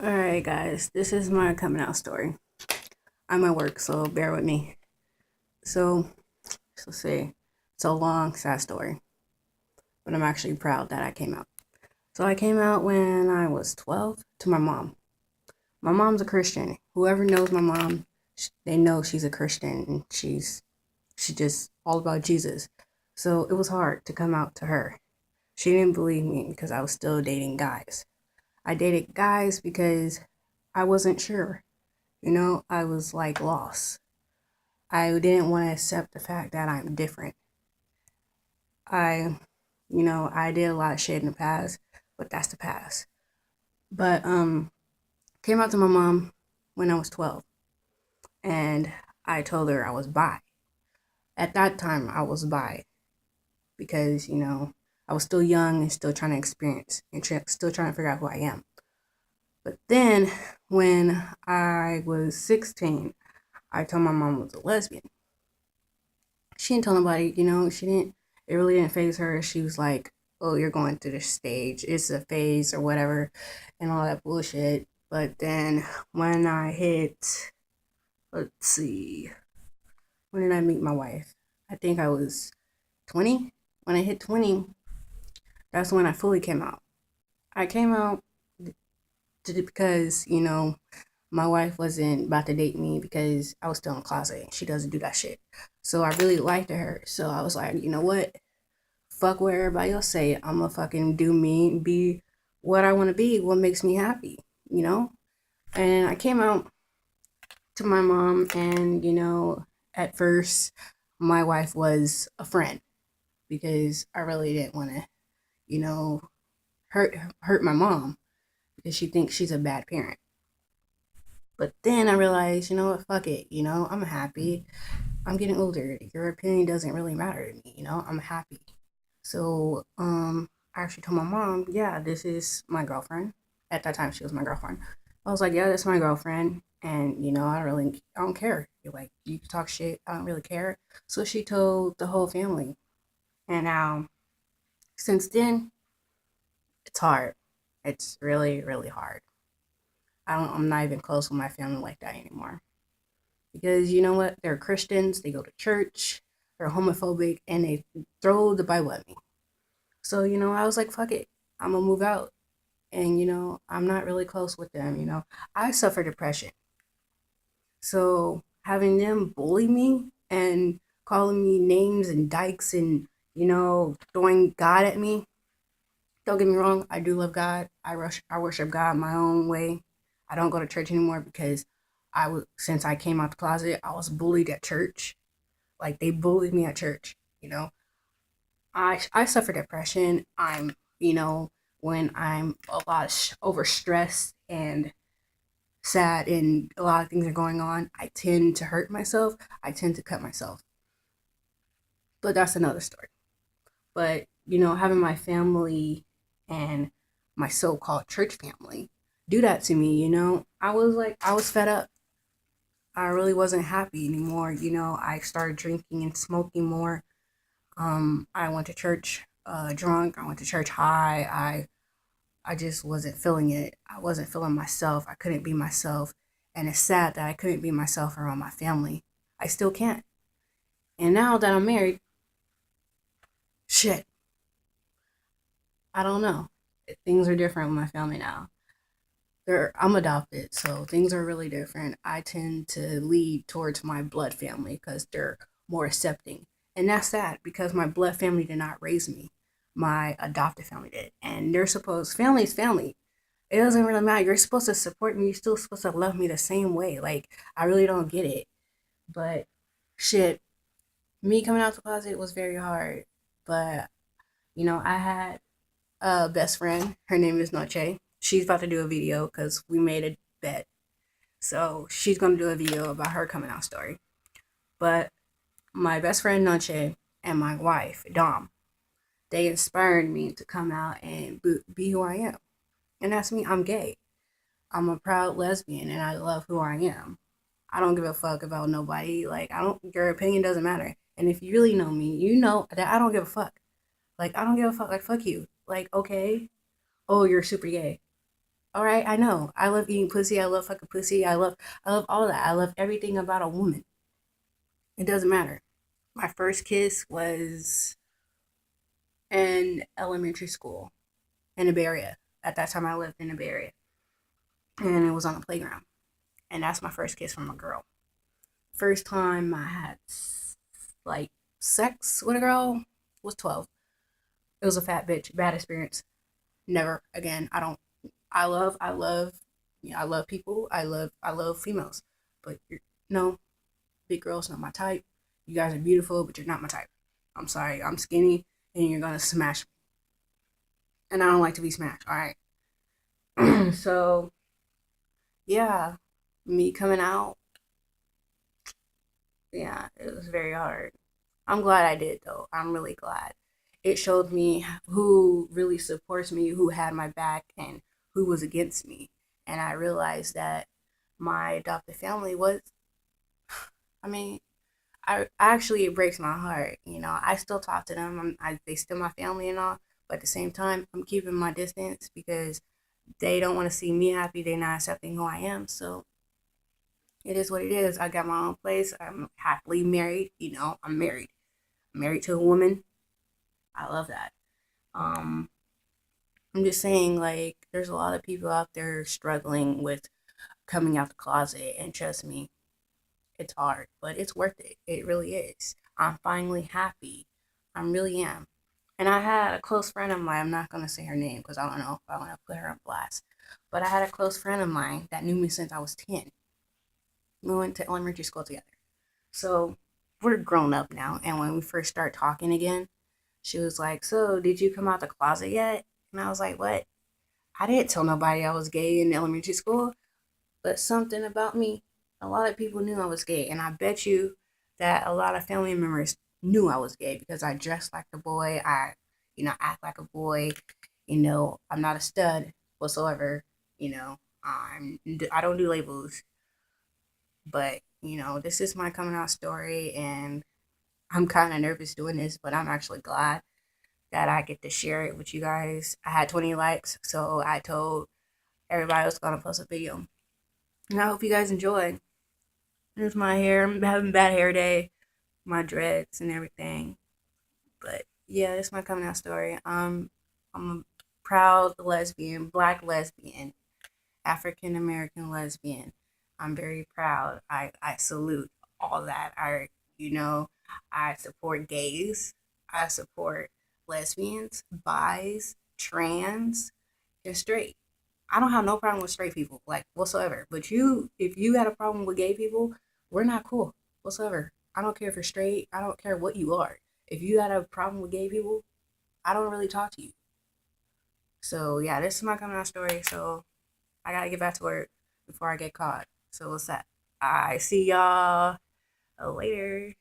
Alright, guys, this is my coming out story. I'm at work, so bear with me. So, let's see. It's a long, sad story, but I'm actually proud that I came out. So, I came out when I was 12 to my mom. My mom's a Christian. Whoever knows my mom, they know she's a Christian and she just all about Jesus. So, it was hard to come out to her. She didn't believe me because I was still dating guys. I dated guys because I wasn't sure. I was like lost. I didn't want to accept the fact that I'm different. I, I did a lot of shit in the past, but that's the past. But came out to my mom when I was 12, and I told her I was bi. At that time, I was bi because I was still young and still trying to experience and still trying to figure out who I am. But then when I was 16, I told my mom I was a lesbian. She didn't tell nobody, she didn't, it really didn't phase her. She was like, oh, you're going through this stage. It's a phase or whatever and all that bullshit. But then when I hit, let's see, when did I meet my wife? I think I was 20. When I hit 20, that's when I fully came out. I came out because, my wife wasn't about to date me because I was still in the closet. She doesn't do that shit. So I really liked her. So I was like, you know what? Fuck what everybody else say. I'm gonna fucking do me, be what I want to be, what makes me happy, you know? And I came out to my mom, and, at first, my wife was a friend because I really didn't want to, you know, hurt my mom because she thinks she's a bad parent. But then I realized, you know what, fuck it, I'm happy. I'm getting older. Your opinion doesn't really matter to me, I'm happy. So, I actually told my mom, yeah, this is my girlfriend. At that time, she was my girlfriend. I was like, yeah, that's my girlfriend. And, I don't care. You're like, you can talk shit. I don't really care. So she told the whole family. And now, since then, it's hard. It's really, really hard. I'm not even close with my family like that anymore. Because you know what? They're Christians. They go to church. They're homophobic. And they throw the Bible at me. So, I was like, fuck it. I'm going to move out. And, I'm not really close with them. I suffer depression. So having them bully me and calling me names and dykes and, throwing God at me, don't get me wrong, I do love God. I worship God my own way. I don't go to church anymore because since I came out the closet, I was bullied at church. Like they bullied me at church, you know. I suffer depression. When I'm a lot overstressed and sad and a lot of things are going on, I tend to hurt myself. I tend to cut myself. But that's another story. But, having my family and my so called church family do that to me, I was fed up. I really wasn't happy anymore. I started drinking and smoking more. I went to church drunk. I went to church high. I just wasn't feeling it. I wasn't feeling myself. I couldn't be myself. And it's sad that I couldn't be myself around my family. I still can't. And now that I'm married, shit, I don't know. Things are different with my family now. I'm adopted, so things are really different. I tend to lead towards my blood family because they're more accepting. And that's sad because my blood family did not raise me. My adopted family did. And family is family. It doesn't really matter. You're supposed to support me. You're still supposed to love me the same way. Like, I really don't get it. But shit, me coming out the closet was very hard. But, I had a best friend. Her name is Noche. She's about to do a video because we made a bet. So she's going to do a video about her coming out story. But my best friend Noche and my wife, Dom, they inspired me to come out and be who I am. And that's me. I'm gay. I'm a proud lesbian and I love who I am. I don't give a fuck about nobody. Like, your opinion doesn't matter. And if you really know me, you know that I don't give a fuck. Like, I don't give a fuck. Like, fuck you. Like, okay. Oh, you're super gay. All right, I know. I love eating pussy. I love fucking pussy. I love all that. I love everything about a woman. It doesn't matter. My first kiss was in elementary school in the Bay Area. At that time, I lived in the Bay Area, and it was on the playground. And that's my first kiss from a girl. First time I had like sex with a girl was 12. It was a fat bitch. Bad experience. Never again. I don't. I love. Yeah, I love people. I love females. But no, big girls not my type. You guys are beautiful, but you're not my type. I'm sorry. I'm skinny, and you're gonna smash me. And I don't like to be smashed. All right. So yeah, me coming out. Yeah, it was very hard. I'm glad I did though. I'm really glad. It showed me who really supports me, who had my back, and who was against me. And I realized that my adopted family was, I mean, actually, it breaks my heart. You know, I still talk to them. They still my family and all. But at the same time, I'm keeping my distance because they don't want to see me happy. They're not accepting who I am. So it is what it is. I got my own place. I'm happily married. You know, I'm married. I'm married to a woman. I love that. Um, I'm just saying, like, there's a lot of people out there struggling with coming out the closet, and trust me, it's hard, but it's worth it. It really is. I'm finally happy. I really am. And I had a close friend of mine. I'm not gonna say her name because I don't know if I want to put her on blast. But I had a close friend of mine that knew me since I was 10. We went to elementary school together. So we're grown up now. And when we first start talking again, she was like, "So, did you come out the closet yet?" And I was like, "What?" I didn't tell nobody I was gay in elementary school, but something about me, a lot of people knew I was gay. And I bet you that a lot of family members knew I was gay because I dressed like a boy. Act like a boy. I'm not a stud whatsoever. I don't do labels, but this is my coming out story, and I'm kind of nervous doing this, but I'm actually glad that I get to share it with you guys. I had 20 likes, so I told everybody else gonna post a video. And I hope you guys enjoy. Here's my hair. I'm having a bad hair day, my dreads and everything. But yeah, this is my coming out story. I'm a proud lesbian, black lesbian, African American lesbian. I'm very proud. I salute all that. You know, I support gays. I support lesbians, bis, trans, and straight. I don't have no problem with straight people, like whatsoever. But if you got a problem with gay people, we're not cool whatsoever. I don't care if you're straight. I don't care what you are. If you got a problem with gay people, I don't really talk to you. So yeah, this is my coming out story. So I gotta get back to work before I get caught. So what's that? I see y'all later.